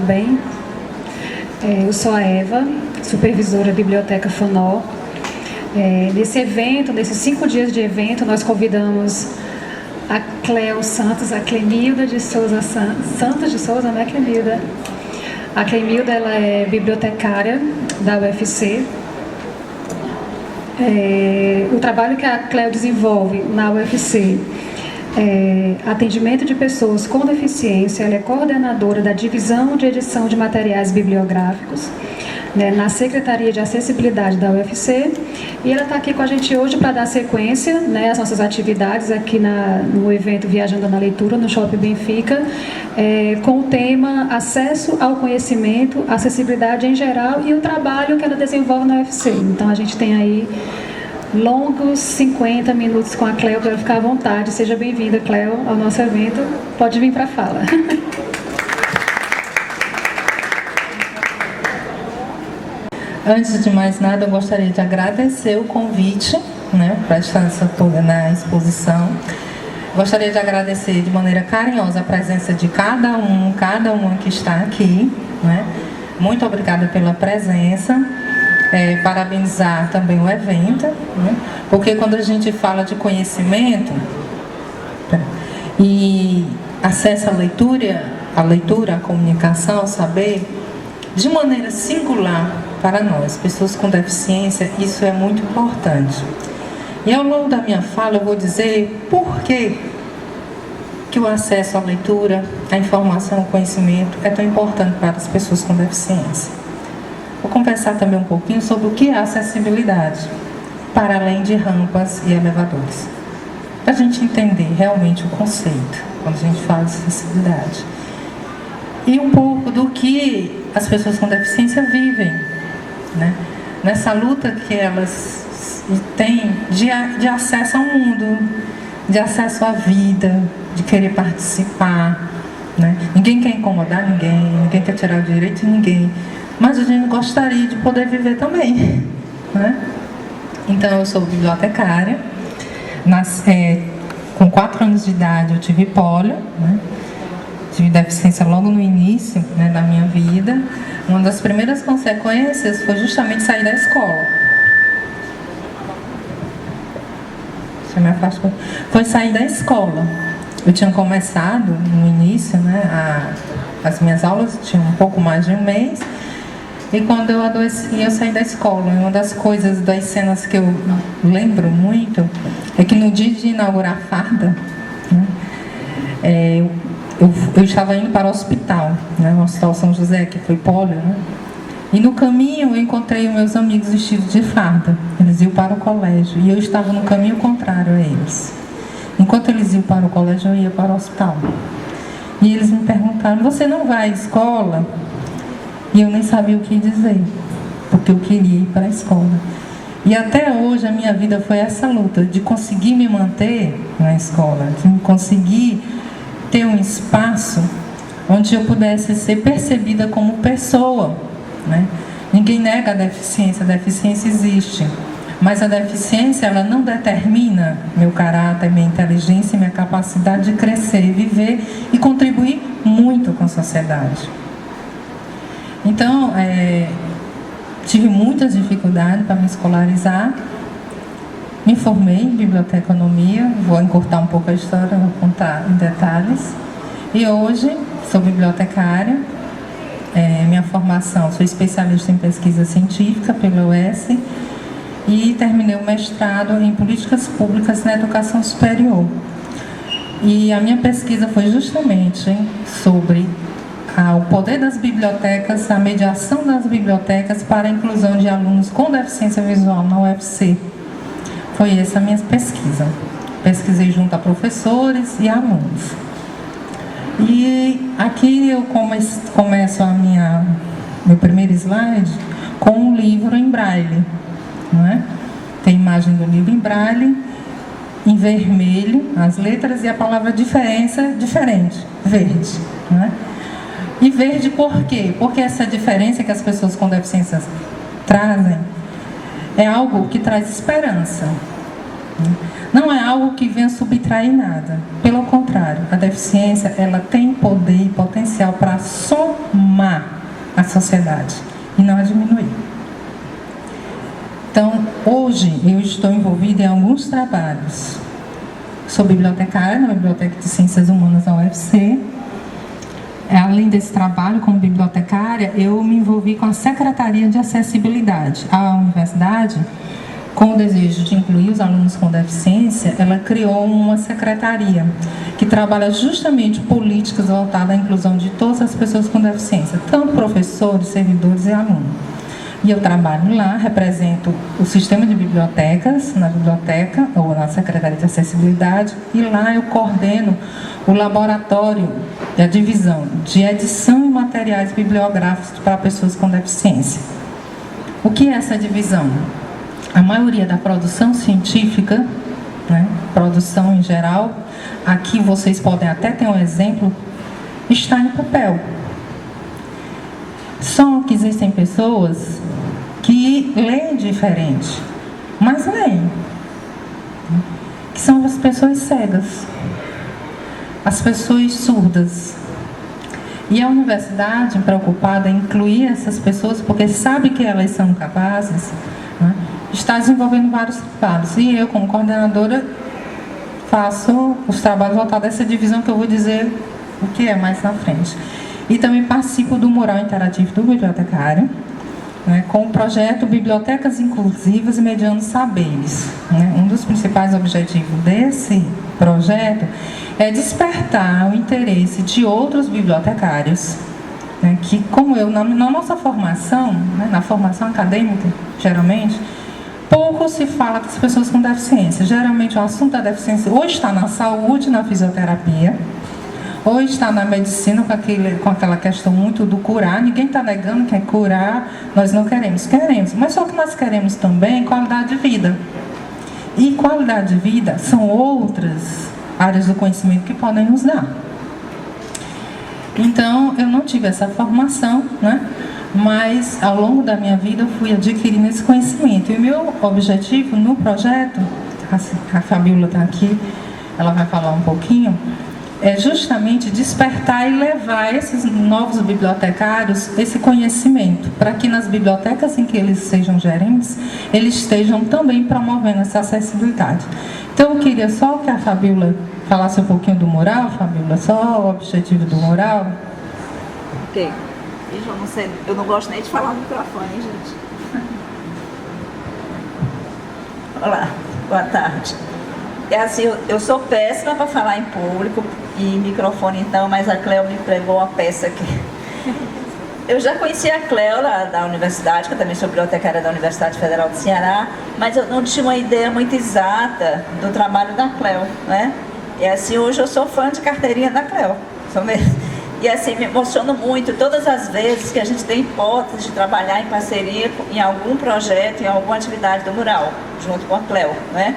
tudo bem? Eu sou a Eva, supervisora da Biblioteca FANOL. Nesse evento, nesses 5 dias de evento, nós convidamos a Cleo Santos, a Clemilda de Souza Santos de Souza, não é Clemilda? A Clemilda, ela é bibliotecária da UFC. O trabalho que a Cleo desenvolve na UFC atendimento de pessoas com deficiência. Ela é coordenadora da divisão de edição de materiais bibliográficos, né, na Secretaria de Acessibilidade da UFC, e ela está aqui com a gente hoje para dar sequência, né, às nossas atividades aqui no evento Viajando na Leitura, no Shopping Benfica, com o tema Acesso ao Conhecimento, Acessibilidade em Geral e o trabalho que ela desenvolve na UFC. Então a gente tem aí longos 50 minutos com a Cleo, para ficar à vontade. Seja bem-vinda, Cleo, ao nosso evento. Pode vir para a fala. Antes de mais nada, eu gostaria de agradecer o convite, né, para estar na exposição. Gostaria de agradecer de maneira carinhosa a presença de cada uma que está aqui, né. Muito obrigada pela presença. Parabenizar também o evento, né? Porque quando a gente fala de conhecimento e acesso à leitura, à comunicação, ao saber, de maneira singular para nós, pessoas com deficiência, isso é muito importante. E ao longo da minha fala eu vou dizer por que o acesso à leitura, à informação, ao conhecimento é tão importante para as pessoas com deficiência. Vou conversar também um pouquinho sobre o que é acessibilidade, para além de rampas e elevadores, para a gente entender realmente o conceito, quando a gente fala de acessibilidade. E um pouco do que as pessoas com deficiência vivem, né? Nessa luta que elas têm de acesso ao mundo, de acesso à vida, de querer participar, né? Ninguém quer incomodar ninguém quer tirar o direito de ninguém, mas a gente gostaria de poder viver também, né? Então eu sou bibliotecária, com 4 anos de idade eu tive pólio, né? Tive deficiência logo no início, né, da minha vida. Uma das primeiras consequências foi justamente sair da escola. Deixa eu me afastar. Foi sair da escola. Eu tinha começado no início, né, as minhas aulas, tinha um pouco mais de um mês. E quando eu adoeci, eu saí da escola. E uma das coisas, das cenas que eu lembro muito, é que no dia de inaugurar a farda, né, eu estava indo para o hospital, né, o Hospital São José, que foi pólio, né? E no caminho eu encontrei meus amigos vestidos de farda. Eles iam para o colégio e eu estava no caminho contrário a eles. Enquanto eles iam para o colégio, eu ia para o hospital. E eles me perguntaram: você não vai à escola? E eu nem sabia o que dizer, porque eu queria ir para a escola. E até hoje a minha vida foi essa luta de conseguir me manter na escola, de conseguir ter um espaço onde eu pudesse ser percebida como pessoa, né? Ninguém nega a deficiência existe, mas a deficiência ela não determina meu caráter, minha inteligência e minha capacidade de crescer, viver e contribuir muito com a sociedade. Então, tive muitas dificuldades para me escolarizar. Me formei em biblioteconomia, vou encurtar um pouco a história, vou contar em detalhes. E hoje sou bibliotecária. Minha formação, sou especialista em pesquisa científica pela UES e terminei o mestrado em políticas públicas na educação superior. E a minha pesquisa foi justamente sobre o poder das bibliotecas, a mediação das bibliotecas para a inclusão de alunos com deficiência visual na UFC. Foi essa a minha pesquisa. Pesquisei junto a professores e alunos. E aqui eu começo meu primeiro slide com um livro em braille, não é? Tem imagem do livro em braille, em vermelho, as letras e a palavra diferença diferente, verde, não é? E verde por quê? Porque essa diferença que as pessoas com deficiências trazem é algo que traz esperança. não é algo que venha subtrair nada. Pelo contrário, a deficiência, ela tem poder e potencial para somar a sociedade e não a diminuir. Então, hoje, eu estou envolvida em alguns trabalhos. Sou bibliotecária na Biblioteca de Ciências Humanas da UFC. Além desse trabalho como bibliotecária, eu me envolvi com a Secretaria de Acessibilidade. A universidade, com o desejo de incluir os alunos com deficiência, ela criou uma secretaria que trabalha justamente políticas voltadas à inclusão de todas as pessoas com deficiência, tanto professores, servidores e alunos. E eu trabalho lá, represento o sistema de bibliotecas na biblioteca, ou na Secretaria de Acessibilidade, e lá eu coordeno o laboratório da divisão de edição e materiais bibliográficos para pessoas com deficiência. O que é essa divisão? A maioria da produção científica, né, produção em geral, aqui vocês podem até ter um exemplo, está em papel. Só que existem pessoas que leem diferente, mas leem, que são as pessoas cegas, as pessoas surdas. E a universidade, preocupada em incluir essas pessoas, porque sabe que elas são capazes, né, está desenvolvendo vários trabalhos. E eu, como coordenadora, faço os trabalhos voltados a essa divisão que eu vou dizer o que é mais na frente. E também participo do mural interativo do bibliotecário, né, com o projeto Bibliotecas Inclusivas e Mediando Saberes. Né. Um dos principais objetivos desse projeto é despertar o interesse de outros bibliotecários, né, que, como eu, na nossa formação, né, na formação acadêmica, geralmente, pouco se fala das pessoas com deficiência. Geralmente o assunto da deficiência ou está na saúde, na fisioterapia, ou está na medicina com aquela questão muito do curar. Ninguém está negando que é curar, nós não queremos, mas só que nós queremos também qualidade de vida. E qualidade de vida são outras áreas do conhecimento que podem nos dar. Então, eu não tive essa formação, né? Mas ao longo da minha vida eu fui adquirindo esse conhecimento. E o meu objetivo no projeto, a Fabíola está aqui, ela vai falar um pouquinho, é justamente despertar e levar esses novos bibliotecários esse conhecimento, para que nas bibliotecas em que eles sejam gerentes, eles estejam também promovendo essa acessibilidade. Então eu queria só que a Fabíola falasse um pouquinho do mural, Fabíola, só o objetivo do mural. Ok. Eu não sei, eu não gosto nem de falar no microfone, hein, gente? Olá, boa tarde. É assim, eu sou péssima para falar em público e microfone então, mas a Cleo me pregou uma peça aqui. Eu já conheci a Cleo lá da universidade, que eu também sou bibliotecária da Universidade Federal do Ceará, mas eu não tinha uma ideia muito exata do trabalho da Cleo, né? E assim, hoje eu sou fã de carteirinha da Cleo, sou mesmo. E assim, me emociono muito todas as vezes que a gente tem hipótese de trabalhar em parceria em algum projeto, em alguma atividade do mural, junto com a Cleo, né?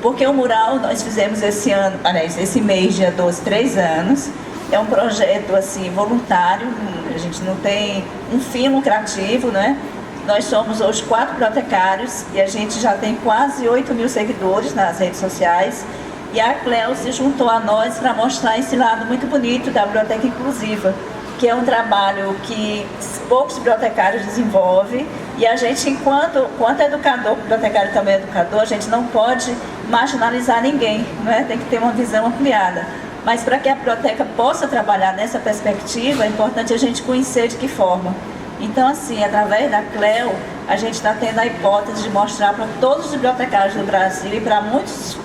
Porque o mural nós fizemos esse ano, aliás, esse mês, dia 12, 3 anos. É um projeto assim, voluntário, a gente não tem um fim lucrativo, né? Nós somos hoje 4 bibliotecários e a gente já tem quase 8.000 seguidores nas redes sociais. E a Cleo se juntou a nós para mostrar esse lado muito bonito da biblioteca inclusiva, que é um trabalho que poucos bibliotecários desenvolvem, e a gente, enquanto educador, bibliotecário também é educador, a gente não pode marginalizar ninguém, né? Tem que ter uma visão ampliada. Mas para que a biblioteca possa trabalhar nessa perspectiva, é importante a gente conhecer de que forma. Então, assim, através da Cleo, a gente está tendo a hipótese de mostrar para todos os bibliotecários do Brasil e para muitos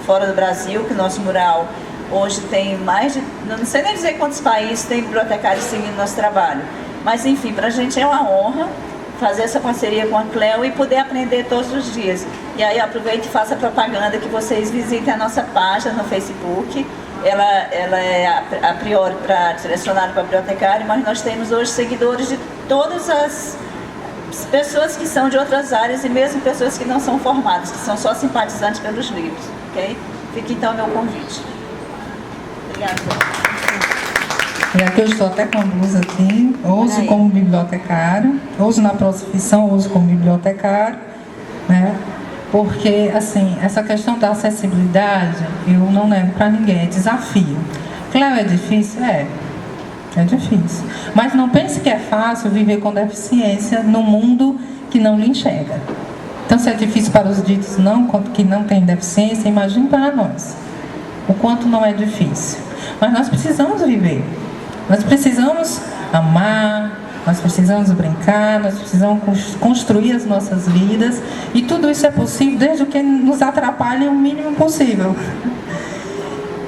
fora do Brasil, que o nosso mural hoje tem mais de, não sei nem dizer quantos países tem bibliotecários seguindo nosso trabalho. Mas, enfim, para a gente é uma honra fazer essa parceria com a Cleo e poder aprender todos os dias. E aí, aproveite e faça propaganda que vocês visitem a nossa página no Facebook. Ela é a priori direcionada para bibliotecário, mas nós temos hoje seguidores de todas as pessoas que são de outras áreas e mesmo pessoas que não são formadas, que são só simpatizantes pelos livros, ok? Fica então o meu convite. Obrigada. E aqui eu estou até com a blusa aqui, uso como bibliotecário, uso na profissão, uso como bibliotecário, né? porque, assim, essa questão da acessibilidade, eu não nego para ninguém, é desafio. Claro, é difícil? É difícil. Mas não pense que é fácil viver com deficiência no mundo que não lhe enxerga. Então, se é difícil para os ditos que não têm deficiência, imagine para nós o quanto não é difícil. Mas nós precisamos viver. Nós precisamos amar, nós precisamos brincar, nós precisamos construir as nossas vidas. E tudo isso é possível desde que nos atrapalhem o mínimo possível.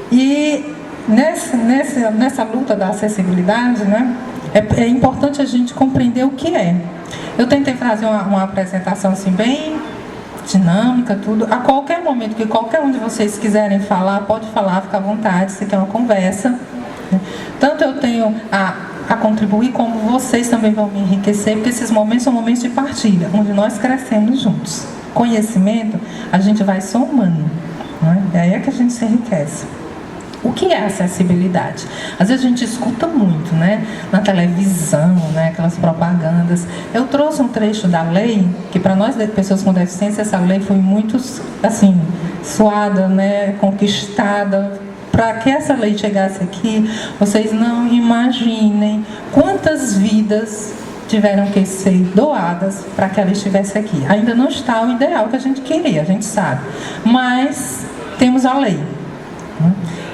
E nessa luta da acessibilidade, né, é importante a gente compreender o que é. Eu tentei fazer uma apresentação assim, bem dinâmica, tudo. A qualquer momento que qualquer um de vocês quiserem falar, pode falar, fica à vontade, se quer uma conversa. Tanto eu tenho a contribuir, como vocês também vão me enriquecer, porque esses momentos são momentos de partilha, onde nós crescemos juntos. Conhecimento, a gente vai somando, né? É aí que a gente se enriquece. O que é acessibilidade? Às vezes a gente escuta muito, né? Na televisão, né? Aquelas propagandas. Eu trouxe um trecho da lei, que para nós, pessoas com deficiência, essa lei foi muito, assim, suada, né? Conquistada. Para que essa lei chegasse aqui, vocês não imaginem quantas vidas tiveram que ser doadas para que ela estivesse aqui. Ainda não está o ideal que a gente queria, a gente sabe. Mas temos a lei.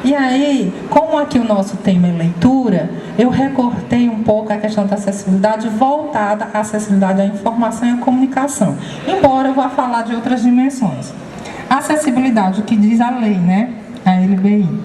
E aí, como aqui o nosso tema é leitura, eu recortei um pouco a questão da acessibilidade voltada à acessibilidade à informação e à comunicação. Embora eu vá falar de outras dimensões. A acessibilidade, o que diz a lei, né? A LBI,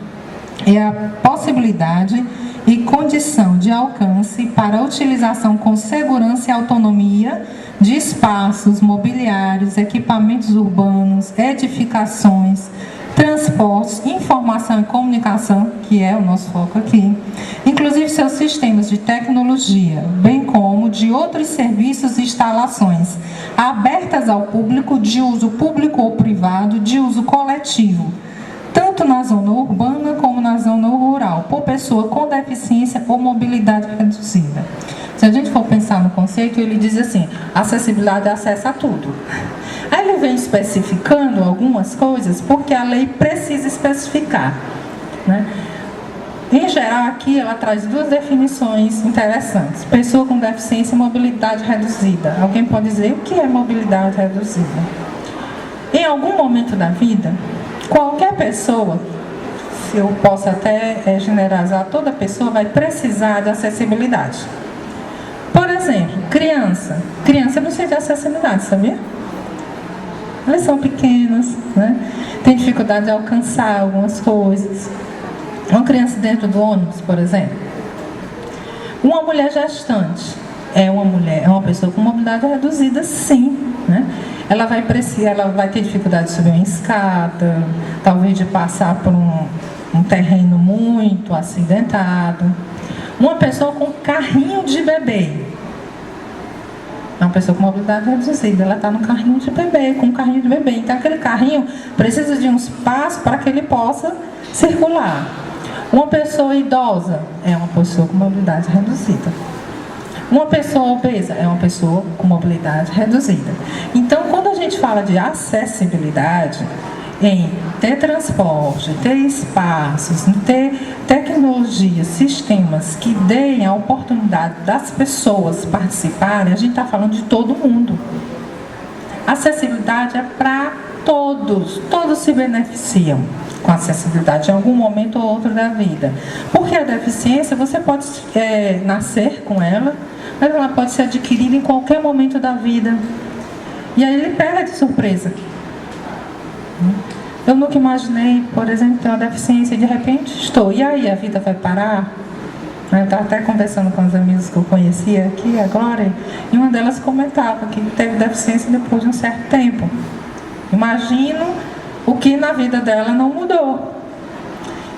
é a possibilidade e condição de alcance para a utilização com segurança e autonomia de espaços mobiliários, equipamentos urbanos, edificações, transportes, informação e comunicação, que é o nosso foco aqui, inclusive seus sistemas de tecnologia, bem como de outros serviços e instalações abertas ao público, de uso público ou privado, de uso coletivo, tanto na zona urbana como na zona rural, por pessoa com deficiência ou mobilidade reduzida. Se a gente for pensar no conceito, ele diz assim, acessibilidade é acesso a tudo. Aí ele vem especificando algumas coisas, porque a lei precisa especificar, né? Em geral, aqui ela traz duas definições interessantes. Pessoa com deficiência e mobilidade reduzida. Alguém pode dizer o que é mobilidade reduzida? Em algum momento da vida, qualquer pessoa, se eu posso até generalizar, toda pessoa vai precisar de acessibilidade. Por exemplo, criança. Criança precisa de acessibilidade, sabia? Elas são pequenas, né? Tem dificuldade de alcançar algumas coisas. Uma criança dentro do ônibus, por exemplo. Uma mulher gestante é uma pessoa com mobilidade reduzida, sim, né? Ela vai ter dificuldade de subir uma escada, talvez de passar por um terreno muito acidentado. Uma pessoa com carrinho de bebê. É uma pessoa com mobilidade reduzida, ela está no carrinho de bebê, com um carrinho de bebê. Então aquele carrinho precisa de um espaço para que ele possa circular. Uma pessoa idosa é uma pessoa com mobilidade reduzida. Uma pessoa obesa é uma pessoa com mobilidade reduzida. Então, quando a gente fala de acessibilidade, em ter transporte, ter espaços, ter tecnologias, sistemas que deem a oportunidade das pessoas participarem, a gente está falando de todo mundo. Acessibilidade é para todos, todos se beneficiam com acessibilidade em algum momento ou outro da vida. Porque a deficiência, você pode nascer com ela, mas ela pode ser adquirida em qualquer momento da vida. E aí ele pega de surpresa. Eu nunca imaginei, por exemplo, ter uma deficiência e de repente estou. E aí, a vida vai parar? Eu estava até conversando com as amigas que eu conhecia aqui, a Glória, e uma delas comentava que teve deficiência depois de um certo tempo. Imagino o que na vida dela não mudou.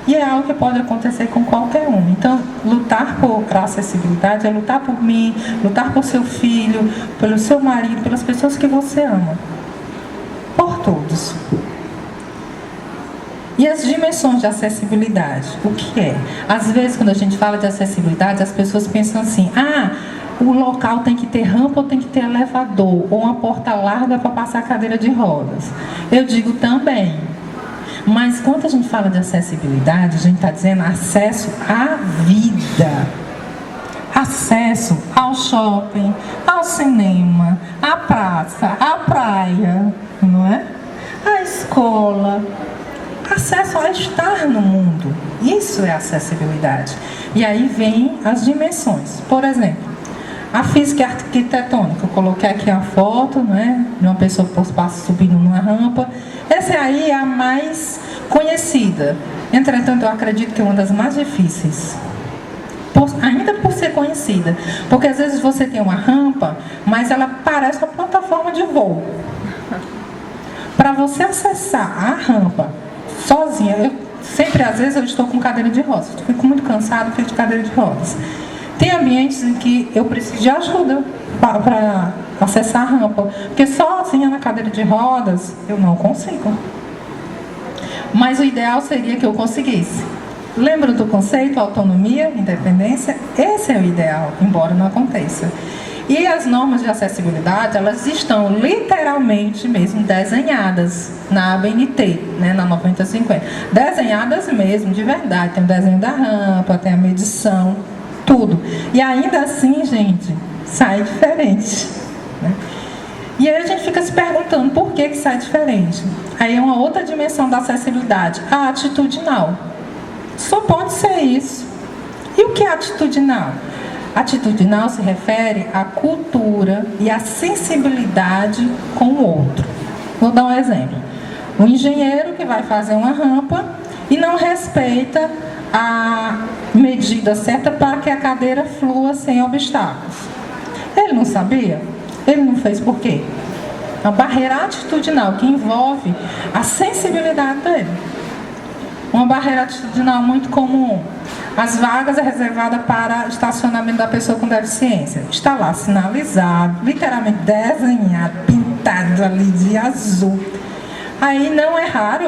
E é algo que pode acontecer com qualquer um. Então, lutar por acessibilidade é lutar por mim, lutar por seu filho, pelo seu marido, pelas pessoas que você ama. Por todos. E as dimensões de acessibilidade, o que é? Às vezes, quando a gente fala de acessibilidade, as pessoas pensam assim, o local tem que ter rampa ou tem que ter elevador, ou uma porta larga para passar a cadeira de rodas. Eu digo também. Mas quando a gente fala de acessibilidade, a gente está dizendo acesso à vida. Acesso ao shopping, ao cinema, à praça, à praia, não é? À escola. Acesso a estar no mundo. Isso é acessibilidade. E aí vem as dimensões. Por exemplo, a física arquitetônica. Eu coloquei aqui a foto, né, de uma pessoa que passa subindo numa rampa. Essa aí é a mais conhecida. Entretanto, eu acredito que é uma das mais difíceis. Ainda por ser conhecida. Porque às vezes você tem uma rampa, mas ela parece uma plataforma de voo. Para você acessar a rampa sozinha, às vezes eu estou com cadeira de rodas. Eu fico muito cansada, fico de cadeira de rodas. Tem ambientes em que eu preciso de ajuda para acessar a rampa. Porque sozinha na cadeira de rodas, eu não consigo. Mas o ideal seria que eu conseguisse. Lembra do conceito autonomia, independência? Esse é o ideal, embora não aconteça. E as normas de acessibilidade, elas estão literalmente mesmo desenhadas na ABNT, né, na 9050. Desenhadas mesmo, de verdade. Tem o desenho da rampa, tem a medição, tudo. E ainda assim, gente, sai diferente, né? E aí a gente fica se perguntando por que sai diferente. Aí é uma outra dimensão da acessibilidade, a atitudinal. Só pode ser isso. E o que é atitudinal? Atitudinal se refere à cultura e à sensibilidade com o outro. Vou dar um exemplo. Um engenheiro que vai fazer uma rampa e não respeita a medida certa para que a cadeira flua sem obstáculos. Ele não sabia? Ele não fez por quê? Uma barreira atitudinal que envolve a sensibilidade dele. Uma barreira atitudinal muito comum. As vagas é reservada para estacionamento da pessoa com deficiência. Está lá sinalizado, literalmente desenhado, pintado ali de azul. Aí não é raro,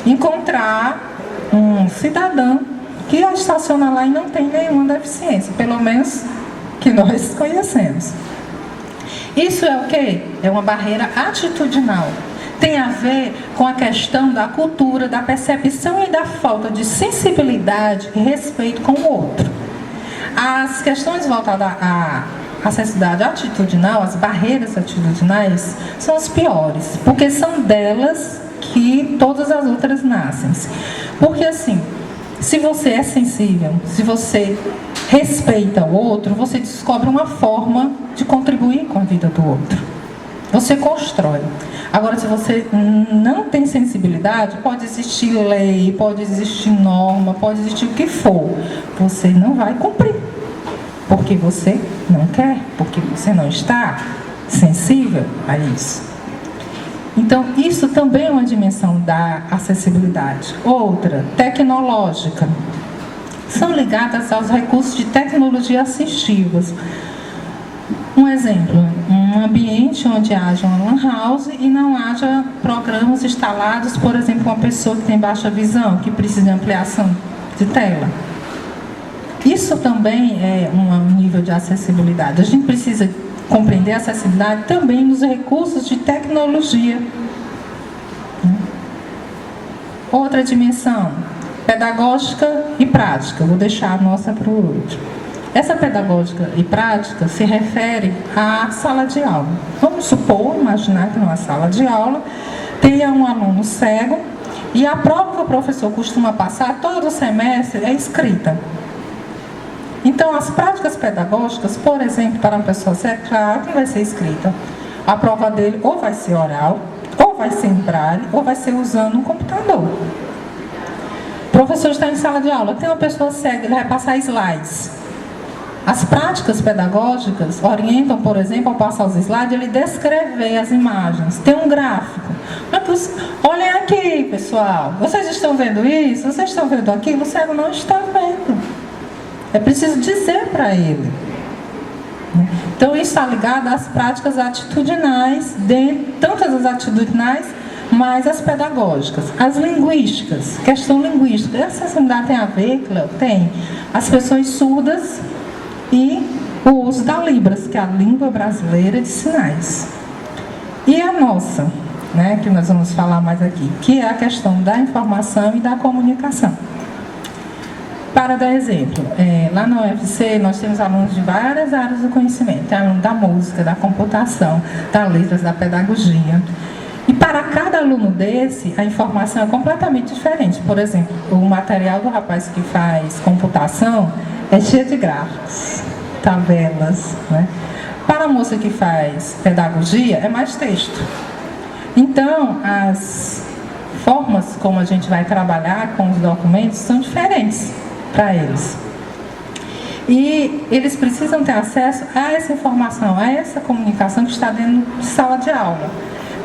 encontrar um cidadão que estaciona lá e não tem nenhuma deficiência, pelo menos que nós conhecemos. Isso é o quê? É uma barreira atitudinal. Tem a ver com a questão da cultura, da percepção e da falta de sensibilidade e respeito com o outro. As questões voltadas à acessibilidade atitudinal, as barreiras atitudinais, são as piores, porque são delas que todas as outras nascem. Porque assim, se você é sensível, se você respeita o outro, você descobre uma forma de contribuir com a vida do outro. Você constrói. Agora, se você não tem sensibilidade, pode existir lei, pode existir norma, pode existir o que for. Você não vai cumprir. Porque você não quer, porque você não está sensível a isso. Então, isso também é uma dimensão da acessibilidade. Outra, tecnológica. São ligadas aos recursos de tecnologia assistivas. Um exemplo, um ambiente onde haja uma lan house e não haja programas instalados, por exemplo, uma pessoa que tem baixa visão, que precisa de ampliação de tela. Isso também é um nível de acessibilidade. A gente precisa compreender a acessibilidade também nos recursos de tecnologia. Outra dimensão, pedagógica e prática. Vou deixar a nossa para o último. Essa pedagógica e prática se refere à sala de aula. Vamos supor, imaginar que numa sala de aula tenha um aluno cego e a prova que o professor costuma passar todo semestre é escrita. Então, as práticas pedagógicas, por exemplo, para uma pessoa cega, claro que vai ser escrita. A prova dele ou vai ser oral, ou vai ser em braille, ou vai ser usando um computador. O professor está em sala de aula, tem uma pessoa cega, ele vai passar slides. As práticas pedagógicas orientam, por exemplo, ao passar os slides, ele descrever as imagens. Tem um gráfico. Olhem aqui, pessoal. Vocês estão vendo isso? Vocês estão vendo aquilo? O cego não está vendo. É preciso dizer para ele. Então, isso está ligado às práticas atitudinais, tantas as atitudinais, mas as pedagógicas. As linguísticas, questão linguística. Essa acessibilidade tem a ver, Cleo? Tem. As pessoas surdas e o uso da Libras, que é a língua brasileira de sinais. E a nossa, né, que nós vamos falar mais aqui, que é a questão da informação e da comunicação. Para dar exemplo, lá na UFC nós temos alunos de várias áreas do conhecimento, tem aluno da música, da computação, da letras, da pedagogia. E para cada aluno desse, a informação é completamente diferente. Por exemplo, o material do rapaz que faz computação é cheio de gráficos, tabelas, né? Para a moça que faz pedagogia, é mais texto. Então, as formas como a gente vai trabalhar com os documentos são diferentes para eles. E eles precisam ter acesso a essa informação, a essa comunicação que está dentro de sala de aula.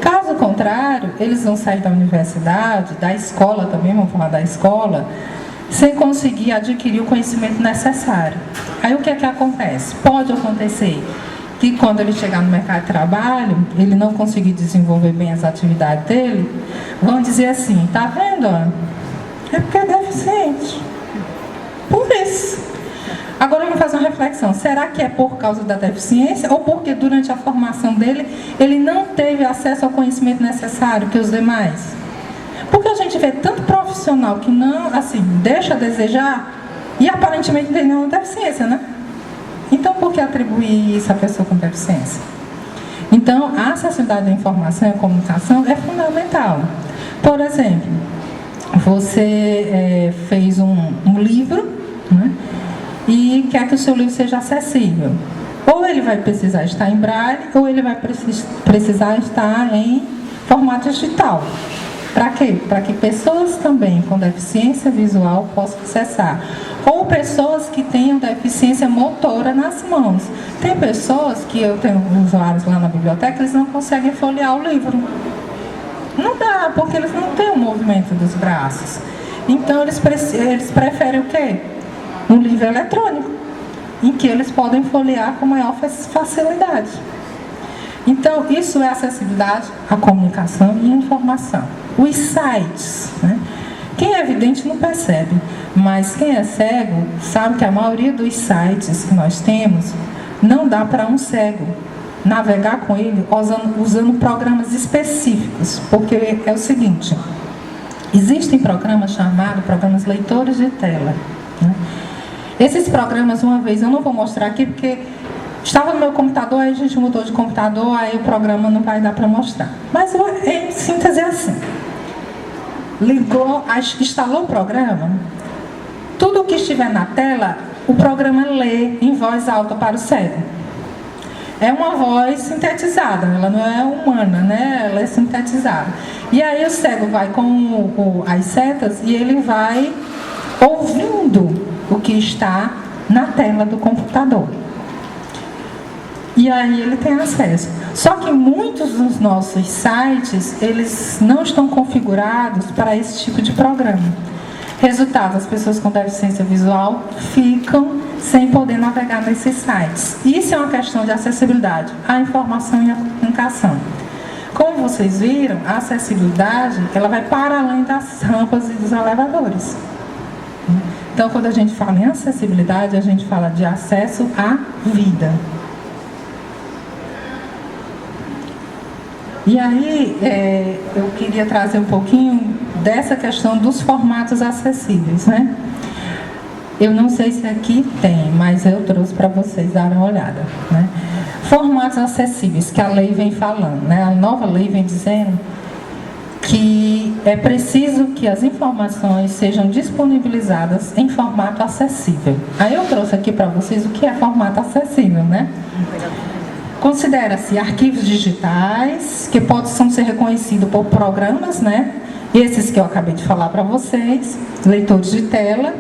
Caso contrário, eles vão sair da universidade, da escola também, vamos falar da escola, sem conseguir adquirir o conhecimento necessário. Aí o que é que acontece? Pode acontecer que quando ele chegar no mercado de trabalho, ele não conseguir desenvolver bem as atividades dele, vão dizer assim, tá vendo? É porque é deficiente. Por isso. Agora vamos fazer uma reflexão. Será que é por causa da deficiência ou porque durante a formação dele, ele não teve acesso ao conhecimento necessário que os demais? Porque a gente vê tanto profissional que não, assim, deixa a desejar e aparentemente não tem nenhuma deficiência, né? Então, por que atribuir isso à pessoa com deficiência? Então, a acessibilidade da informação e a comunicação é fundamental. Por exemplo, você fez um livro, né, e quer que o seu livro seja acessível. Ou ele vai precisar estar em braille, ou ele vai precisar estar em formato digital. Para quê? Para que pessoas também com deficiência visual possam acessar. Ou pessoas que tenham deficiência motora nas mãos. Tem pessoas que eu tenho usuários lá na biblioteca, eles não conseguem folhear o livro. Não dá, porque eles não têm o movimento dos braços. Então eles preferem o quê? Um livro eletrônico, em que eles podem folhear com maior facilidade. Então, isso é acessibilidade à comunicação e à informação. Os sites, né? Quem é vidente não percebe, mas quem é cego sabe que a maioria dos sites que nós temos não dá para um cego navegar com ele usando programas específicos, porque é o seguinte, existem programas chamados programas leitores de tela, né? Esses programas, uma vez, eu não vou mostrar aqui porque estava no meu computador, aí a gente mudou de computador, aí o programa não vai dar para mostrar. Mas em síntese é assim. Instalou o programa, tudo o que estiver na tela, o programa lê em voz alta para o cego. É uma voz sintetizada, ela não é humana, né? Ela é sintetizada. E aí o cego vai com as setas e ele vai ouvindo o que está na tela do computador. E aí ele tem acesso. Só que muitos dos nossos sites, eles não estão configurados para esse tipo de programa. Resultado, as pessoas com deficiência visual ficam sem poder navegar nesses sites. Isso é uma questão de acessibilidade à informação e à comunicação. Como vocês viram, a acessibilidade, ela vai para além das rampas e dos elevadores. Então, quando a gente fala em acessibilidade, a gente fala de acesso à vida. E aí, eu queria trazer um pouquinho dessa questão dos formatos acessíveis, né? Eu não sei se aqui tem, mas eu trouxe para vocês darem uma olhada, né? Formatos acessíveis, que a lei vem falando, né? A nova lei vem dizendo que é preciso que as informações sejam disponibilizadas em formato acessível. Aí eu trouxe aqui para vocês o que é formato acessível, né? Considera-se arquivos digitais que possam ser reconhecidos por programas, né? Esses que eu acabei de falar para vocês, leitores de tela,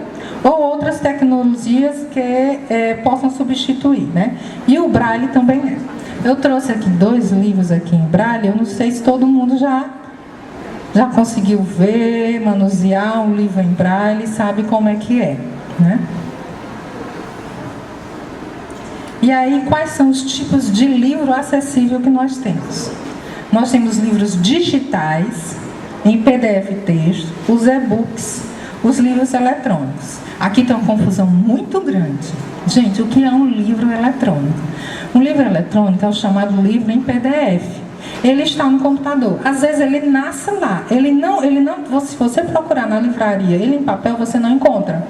ou outras tecnologias que possam substituir, né? E o Braille também é. Eu trouxe aqui 2 livros aqui em Braille, eu não sei se todo mundo já conseguiu ver, manusear um livro em Braille, sabe como é que é, né? E aí, quais são os tipos de livro acessível que nós temos? Nós temos livros digitais, em PDF texto, os e-books, os livros eletrônicos. Aqui tem uma confusão muito grande. Gente, o que é um livro eletrônico? Um livro eletrônico é o chamado livro em PDF. Ele está no computador. Às vezes ele nasce lá. Se você procurar na livraria ele em papel, você não encontra.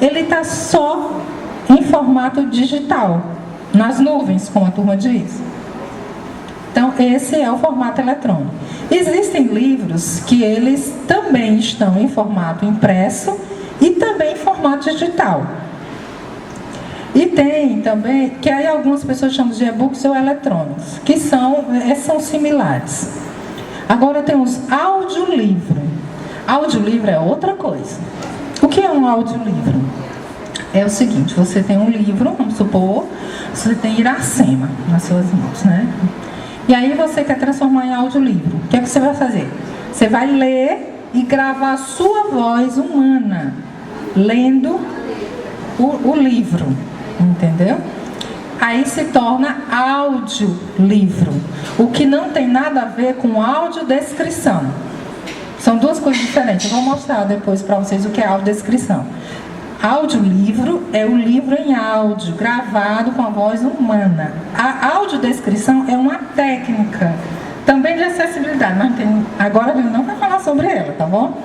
Ele está só em formato digital, nas nuvens, como a turma diz. Então, esse é o formato eletrônico. Existem livros que eles também estão em formato impresso e também em formato digital. E tem também, que aí algumas pessoas chamam de e-books ou eletrônicos, que são similares. Agora tem os audiolivros. Audiolivro é outra coisa. O que é um audiolivro? É o seguinte, você tem um livro, vamos supor, você tem Iracema nas suas mãos, né? E aí você quer transformar em audiolivro. O que é que você vai fazer? Você vai ler e gravar a sua voz humana, lendo o livro, entendeu? Aí se torna audiolivro, o que não tem nada a ver com audiodescrição. São duas coisas diferentes. Eu vou mostrar depois para vocês o que é audiodescrição. Audiolivro é o livro em áudio, gravado com a voz humana. A audiodescrição é uma técnica, também de acessibilidade, mas agora a gente não vai falar sobre ela, tá bom?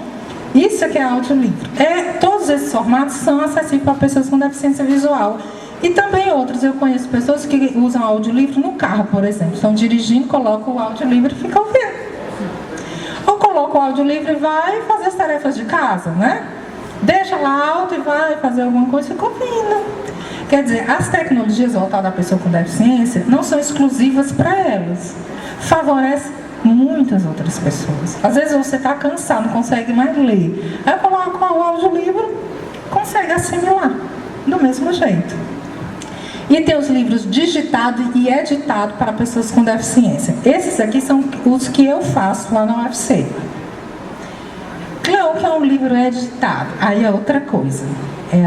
Isso aqui é audiolivro. Todos esses formatos são acessíveis para pessoas com deficiência visual. E também outros. Eu conheço pessoas que usam audiolivro no carro, por exemplo. Estão dirigindo, colocam o audiolivro e ficam ouvindo. Ou colocam o audiolivro e vai fazer as tarefas de casa, né? Deixa lá alto e vai fazer alguma coisa e fica ouvindo. Quer dizer, as tecnologias voltadas à pessoa com deficiência não são exclusivas para elas. Favorece muitas outras pessoas. Às vezes você está cansado, não consegue mais ler. Aí coloca o audiolivro, consegue assimilar do mesmo jeito. E tem os livros digitados e editados para pessoas com deficiência. Esses aqui são os que eu faço lá na UFC. Claro que é um livro editado. Aí é outra coisa.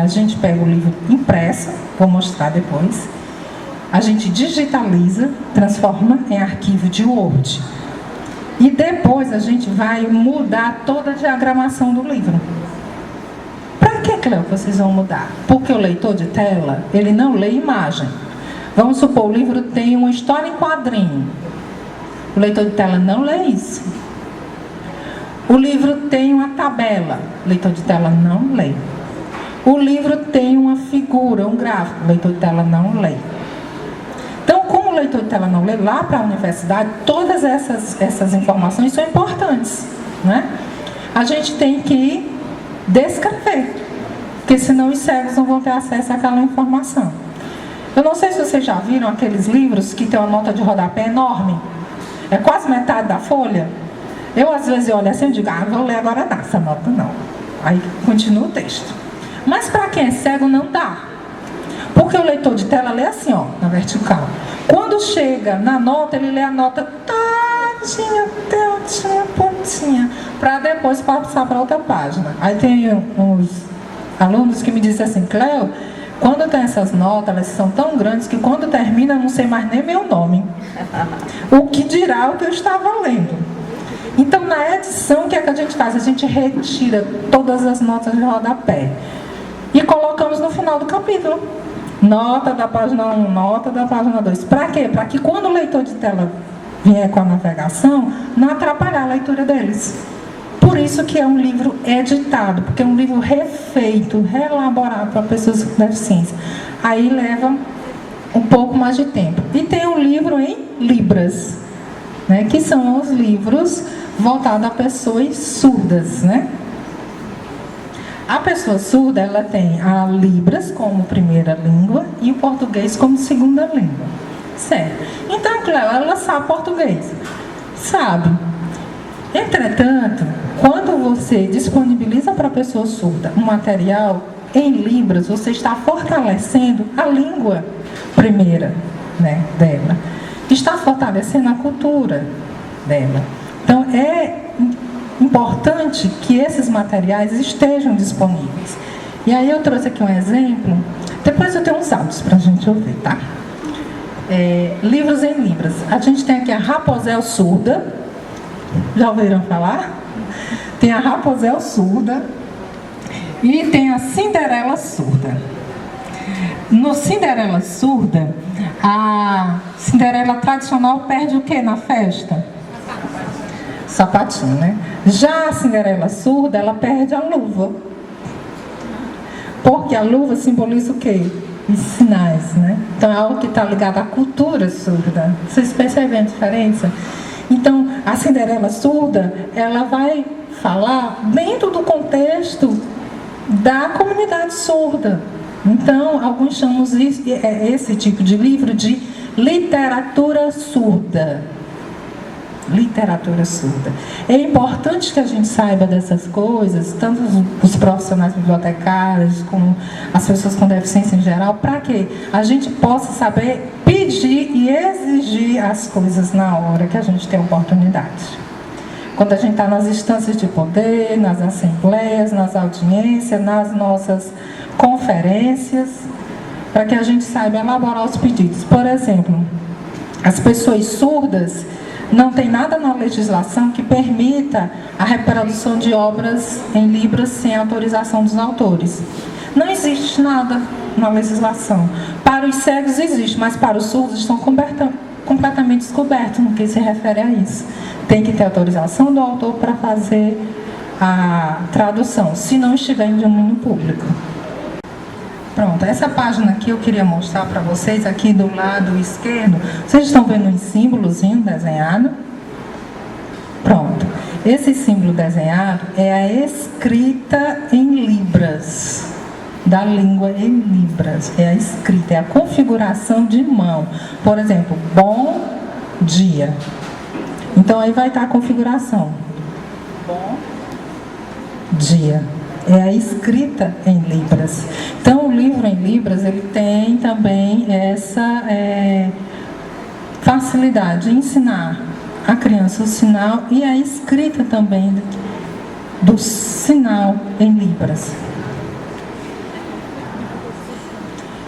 A gente pega o livro impresso, vou mostrar depois. A gente digitaliza, transforma em arquivo de Word. E depois a gente vai mudar toda a diagramação do livro. Para que, Cleo, vocês vão mudar? Porque o leitor de tela, ele não lê imagem. Vamos supor, o livro tem uma história em quadrinho. O leitor de tela não lê isso. O livro tem uma tabela. O leitor de tela não lê. O livro tem uma figura, um gráfico. O leitor de tela não lê. Então, como o leitor de tela não lê, lá para a universidade, todas essas informações são importantes, né? A gente tem que descrever, porque senão os cegos não vão ter acesso àquela informação. Eu não sei se vocês já viram aqueles livros que tem uma nota de rodapé enorme. É quase metade da folha. Eu, às vezes, olho assim e digo, vou ler agora não, essa nota não. Aí continua o texto. Mas para quem é cego não dá. Porque o leitor de tela lê assim, ó, na vertical. Quando chega na nota, ele lê a nota todinha, pontinha, para depois passar para outra página. Aí tem uns alunos que me dizem assim, Cleo, quando tem essas notas, elas são tão grandes que quando termina, eu não sei mais nem meu nome. O que dirá o que eu estava lendo. Então, na edição, o que é que a gente faz? A gente retira todas as notas de rodapé e colocamos no final do capítulo. Nota da página 1, nota da página 2. Para quê? Para que quando o leitor de tela vier com a navegação, não atrapalhar a leitura deles. Por isso que é um livro editado, porque é um livro refeito, reelaborado para pessoas com deficiência. Aí leva um pouco mais de tempo. E tem um livro em Libras, né, que são os livros voltados a pessoas surdas, né? A pessoa surda, ela tem a Libras como primeira língua e o português como segunda língua. Certo. Então, Cleo, ela sabe português. Sabe. Entretanto, quando você disponibiliza para a pessoa surda um material em Libras, você está fortalecendo a língua primeira, né, dela. Está fortalecendo a cultura dela. Então, é importante que esses materiais estejam disponíveis. E aí eu trouxe aqui um exemplo. Depois eu tenho uns áudios para a gente ouvir, tá? Livros em Libras. A gente tem aqui a Rapozel Surda. Já ouviram falar? Tem a Rapozel Surda e tem a Cinderela Surda. No Cinderela Surda, a Cinderela tradicional perde o que na festa? Sapatinho, né? Já a Cinderela Surda, ela perde a luva. Porque a luva simboliza o quê? Os sinais, né? Então é algo que está ligado à cultura surda. Vocês percebem a diferença? Então, a Cinderela Surda, ela vai falar dentro do contexto da comunidade surda. Então, alguns chamam esse tipo de livro de literatura surda. Literatura surda. É importante que a gente saiba dessas coisas, tanto os profissionais bibliotecários, como as pessoas com deficiência em geral, para que a gente possa saber pedir e exigir as coisas na hora que a gente tem oportunidade. Quando a gente está nas instâncias de poder, nas assembleias, nas audiências, nas nossas conferências, para que a gente saiba elaborar os pedidos. Por exemplo, as pessoas surdas não tem nada na legislação que permita a reprodução de obras em Libras sem autorização dos autores. Não existe nada na legislação. Para os cegos existe, mas para os surdos estão completamente descobertos no que se refere a isso. Tem que ter autorização do autor para fazer a tradução, se não estiver em domínio público. Pronto, essa página aqui eu queria mostrar para vocês, aqui do lado esquerdo. Vocês estão vendo um símbolozinho desenhado? Pronto. Esse símbolo desenhado é a escrita em Libras, da língua em Libras. É a escrita, é a configuração de mão. Por exemplo, bom dia. Então aí vai estar a configuração. Bom dia. É a escrita em Libras. Então, o livro em Libras, ele tem também essa facilidade de ensinar a criança o sinal e a escrita também do sinal em Libras.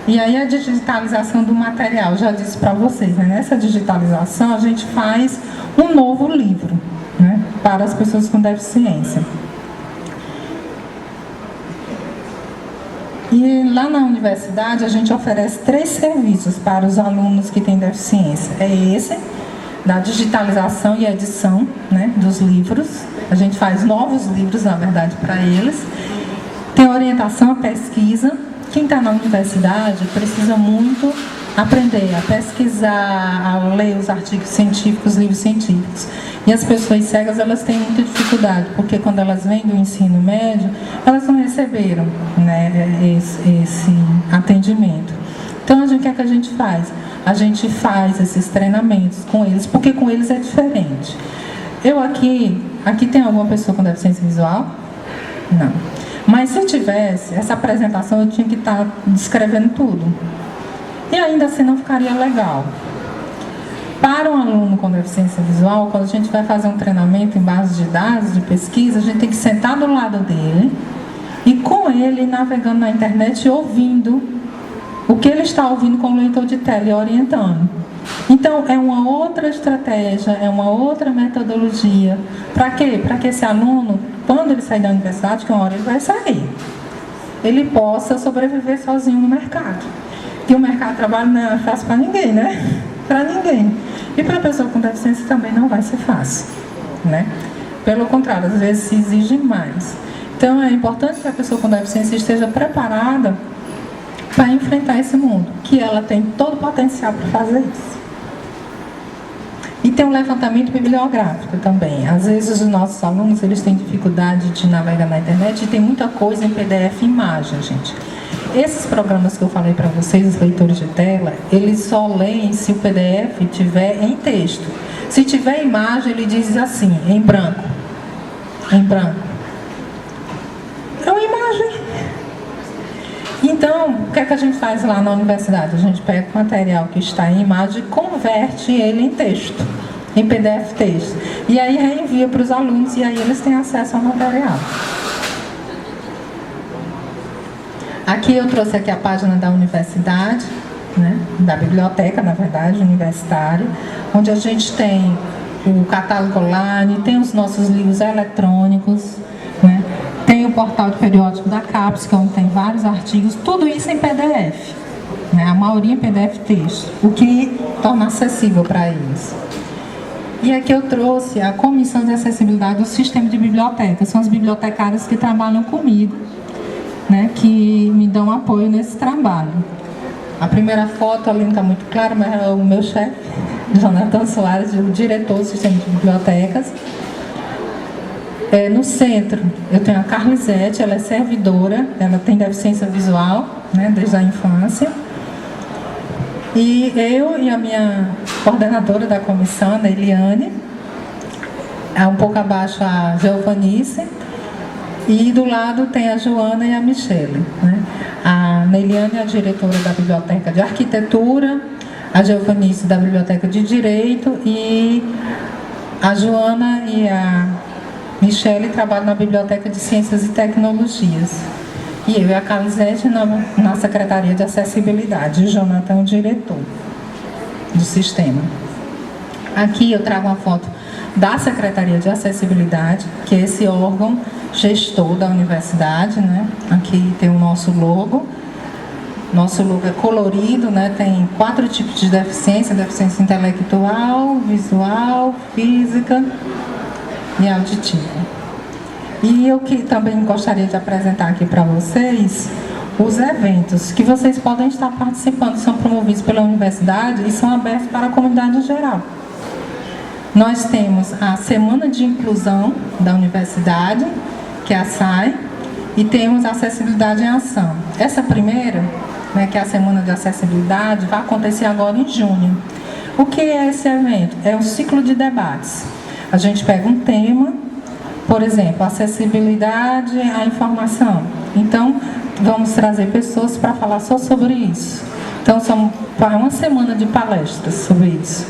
E aí a digitalização do material, já disse para vocês, né? Nessa digitalização a gente faz um novo livro, né, para as pessoas com deficiência. E lá na universidade a gente oferece 3 serviços para os alunos que têm deficiência. É esse, da digitalização e edição, né, dos livros. A gente faz novos livros, na verdade, para eles. Tem orientação à pesquisa. Quem está na universidade precisa muito aprender a pesquisar, a ler os artigos científicos, livros científicos. E as pessoas cegas, elas têm muita dificuldade, porque quando elas vêm do ensino médio, elas não receberam, né, esse atendimento. Então, o que é que a gente faz? A gente faz esses treinamentos com eles, porque com eles é diferente. Eu aqui tem alguma pessoa com deficiência visual? Não. Mas se eu tivesse, essa apresentação eu tinha que estar descrevendo tudo. E ainda assim não ficaria legal. Para um aluno com deficiência visual, quando a gente vai fazer um treinamento em base de dados, de pesquisa, a gente tem que sentar do lado dele e com ele navegando na internet e ouvindo o que ele está ouvindo com o leitor de tela e orientando. Então, é uma outra estratégia, é uma outra metodologia. Para quê? Para que esse aluno, quando ele sair da universidade, que uma hora ele vai sair, ele possa sobreviver sozinho no mercado. E o mercado de trabalho não é fácil para ninguém, né? Para ninguém. E para a pessoa com deficiência também não vai ser fácil, né? Pelo contrário, às vezes se exige mais. Então, é importante que a pessoa com deficiência esteja preparada para enfrentar esse mundo, que ela tem todo o potencial para fazer isso. E tem um levantamento bibliográfico também. Às vezes os nossos alunos, eles têm dificuldade de navegar na internet e tem muita coisa em PDF e imagem, gente. Esses programas que eu falei para vocês, os leitores de tela, eles só leem se o PDF tiver em texto. Se tiver imagem, ele diz assim, em branco. Em branco. É uma imagem. Então, o que é que a gente faz lá na universidade? A gente pega o material que está em imagem e converte ele em texto, em PDF texto. E aí reenvia para os alunos e aí eles têm acesso ao material. Aqui eu trouxe aqui a página da universidade, né, da biblioteca, na verdade, universitária, onde a gente tem o catálogo online, tem os nossos livros eletrônicos, né, tem o o portal de periódico da CAPES, que é onde tem vários artigos, tudo isso em PDF, né? A maioria em PDF texto, o que torna acessível para eles. E aqui eu trouxe a Comissão de Acessibilidade do Sistema de Bibliotecas. São as bibliotecárias que trabalham comigo, né, que me dão apoio nesse trabalho. A primeira foto ali não está muito clara, mas é o meu chefe, Jonathan Soares, o diretor do Sistema de Bibliotecas. No centro, eu tenho a Carlisete, ela é servidora, ela tem deficiência visual, né, desde a infância. E eu e a minha coordenadora da comissão, a Eliane, um pouco abaixo a Giovanice, e do lado tem a Joana e a Michele, né? A Neiliane é a diretora da Biblioteca de Arquitetura, a Giovanice da Biblioteca de Direito, e a Joana e a Michele trabalham na Biblioteca de Ciências e Tecnologias. E eu e a Carlisete na Secretaria de Acessibilidade, o Jonathan, o diretor do sistema. Aqui eu trago uma foto da Secretaria de Acessibilidade, que é esse órgão gestor da universidade, né? Aqui tem o nosso logo. Nosso logo é colorido, né? Tem 4 tipos de deficiência: deficiência intelectual, visual, física e auditiva. E eu que também gostaria de apresentar aqui para vocês os eventos que vocês podem estar participando, são promovidos pela universidade e são abertos para a comunidade em geral. Nós temos a Semana de Inclusão da Universidade, que é a SAI, e temos a Acessibilidade em Ação. Essa primeira, né, que é a Semana de Acessibilidade, vai acontecer agora em junho. O que é esse evento? É um ciclo de debates. A gente pega um tema, por exemplo, acessibilidade à informação. Então, vamos trazer pessoas para falar só sobre isso. Então, são uma semana de palestras sobre isso.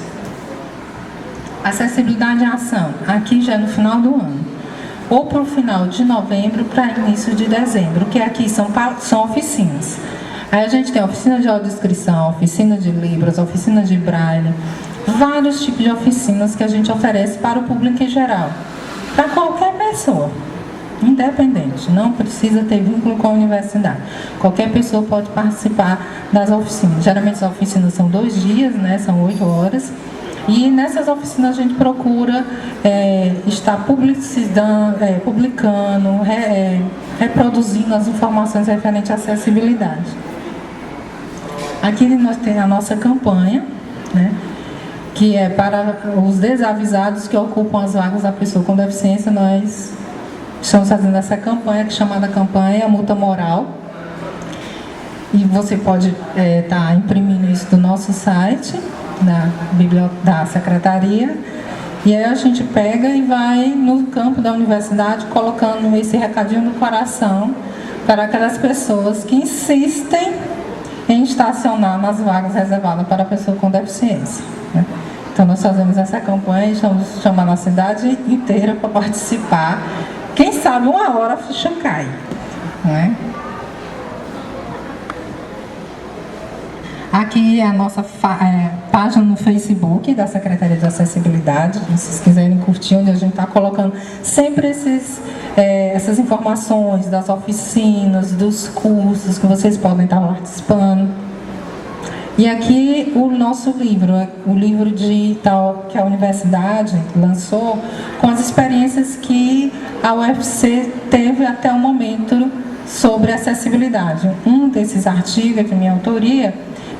Acessibilidade à ação, aqui já é no final do ano. Ou para o final de novembro, para início de dezembro, que aqui são oficinas. Aí a gente tem oficina de audiodescrição, oficina de libras, oficina de braille, vários tipos de oficinas que a gente oferece para o público em geral. Para qualquer pessoa, independente, não precisa ter vínculo com a universidade. Qualquer pessoa pode participar das oficinas. Geralmente as oficinas são 2 dias, né? São 8 horas. E nessas oficinas a gente procura estar publicando, reproduzindo as informações referentes à acessibilidade. Aqui nós temos a nossa campanha, né? Que é para os desavisados que ocupam as vagas da pessoa com deficiência. Nós estamos fazendo essa campanha, que é chamada campanha Multa Moral. E você pode estar imprimindo isso do nosso site, da secretaria. E aí a gente pega e vai no campo da universidade colocando esse recadinho no coração para aquelas pessoas que insistem em estacionar nas vagas reservadas para a pessoa com deficiência, né? Então nós fazemos essa campanha e estamos chamando a cidade inteira para participar. Quem sabe uma hora a ficha cai, né? Aqui é a nossa página no Facebook da Secretaria de Acessibilidade. Se vocês quiserem curtir, onde a gente está colocando sempre essas informações das oficinas, dos cursos que vocês podem estar participando. E aqui o nosso livro, o livro digital que a universidade lançou, com as experiências que a UFC teve até o momento sobre acessibilidade. Um desses artigos é de minha autoria,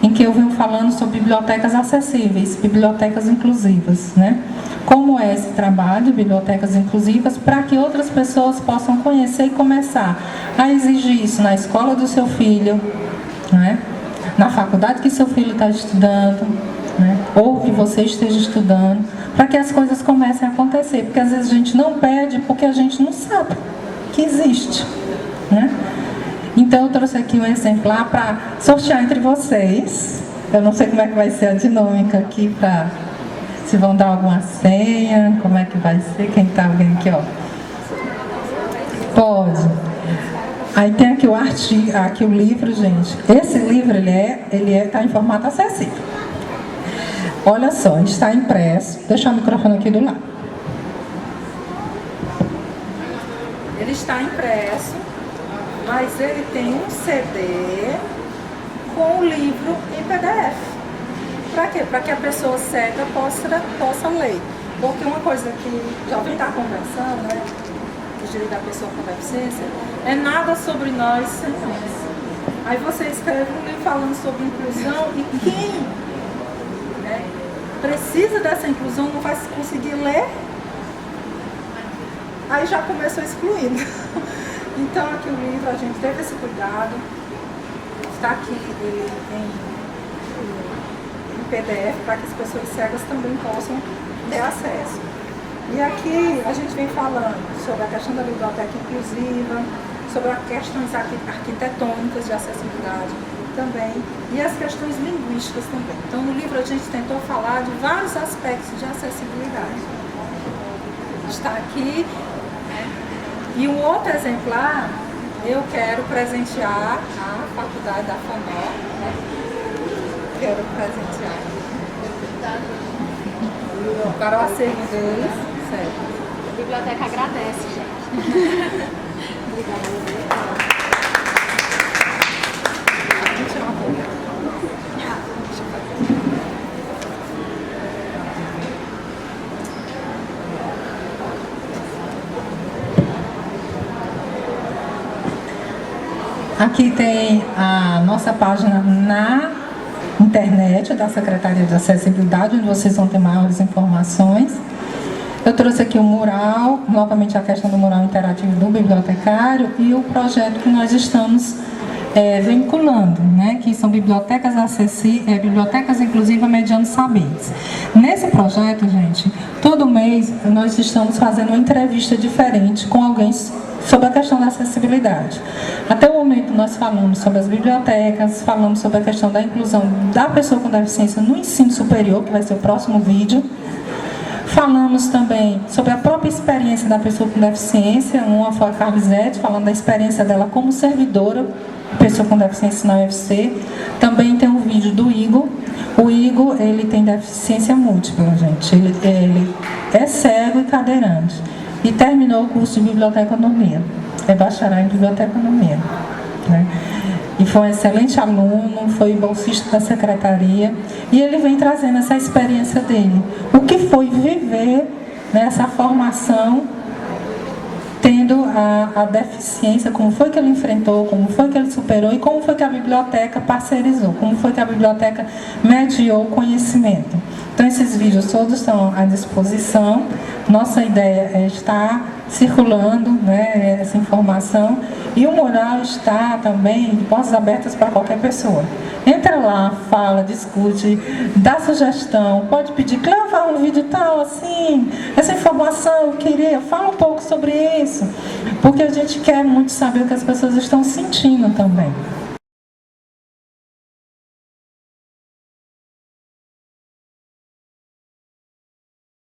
em que eu venho falando sobre bibliotecas acessíveis, bibliotecas inclusivas, né? Como é esse trabalho de bibliotecas inclusivas para que outras pessoas possam conhecer e começar a exigir isso na escola do seu filho, né? Na faculdade que seu filho está estudando, né? Ou que você esteja estudando, para que as coisas comecem a acontecer, porque às vezes a gente não pede porque a gente não sabe que existe, né? Então eu trouxe aqui um exemplar para sortear entre vocês. Eu não sei como é que vai ser a dinâmica aqui, se vão dar alguma senha, como é que vai ser, quem está vendo aqui, ó. Pode. Aí tem aqui o artigo, aqui o livro, gente. Esse livro, ele está em formato acessível. Olha só, está impresso. Deixa o microfone aqui do lado. Ele está está impresso, mas ele tem um CD com o livro em PDF. Para quê? Para que a pessoa cega possa ler. Porque uma coisa que o jovem está conversando, né, o direito da pessoa com deficiência, é nada sobre nós sem nós. Aí você escreve um livro falando sobre inclusão e quem, né, precisa dessa inclusão não vai conseguir ler, aí já começou excluindo. Então aqui o livro, a gente teve esse cuidado, está aqui ele em PDF para que as pessoas cegas também possam ter acesso. E aqui a gente vem falando sobre a questão da biblioteca inclusiva, sobre as questões arquitetônicas de acessibilidade também, e as questões linguísticas também. Então no livro a gente tentou falar de vários aspectos de acessibilidade. Está aqui, né? E um outro exemplar eu quero presentear a faculdade da FANO, né? Quero presentear para o acervo deles. Certo. A biblioteca agradece, gente. Obrigada. Aqui tem a nossa página na internet da Secretaria de Acessibilidade, onde vocês vão ter maiores informações. Eu trouxe aqui o mural, novamente a questão do mural interativo do bibliotecário e o projeto que nós estamos vinculando, né, que são bibliotecas bibliotecas inclusivas mediante saberes. Nesse projeto, gente, todo mês nós estamos fazendo uma entrevista diferente com alguém sobre a questão da acessibilidade. Até o momento nós falamos sobre as bibliotecas, falamos sobre a questão da inclusão da pessoa com deficiência no ensino superior, que vai ser o próximo vídeo. Falamos também sobre a própria experiência da pessoa com deficiência. Uma foi a Carlisete, falando da experiência dela como servidora, pessoa com deficiência na UFC. Também tem um vídeo do Igor. O Igor, ele tem deficiência múltipla, gente. Ele é cego e cadeirante. E terminou o curso de biblioteconomia. É bacharel em biblioteconomia, né? E foi um excelente aluno, foi bolsista da secretaria. E ele vem trazendo essa experiência dele. O que foi viver nessa formação, tendo a deficiência, como foi que ele enfrentou, como foi que ele superou e como foi que a biblioteca parcerizou, como foi que a biblioteca mediou o conhecimento. Então esses vídeos todos estão à disposição. Nossa ideia é estar circulando, né, essa informação, e o mural está também de portas abertas para qualquer pessoa. Entra lá, fala, discute, dá sugestão, pode pedir, Cléo, fala um vídeo tal, assim, essa informação eu queria, fala um pouco sobre isso, porque a gente quer muito saber o que as pessoas estão sentindo também.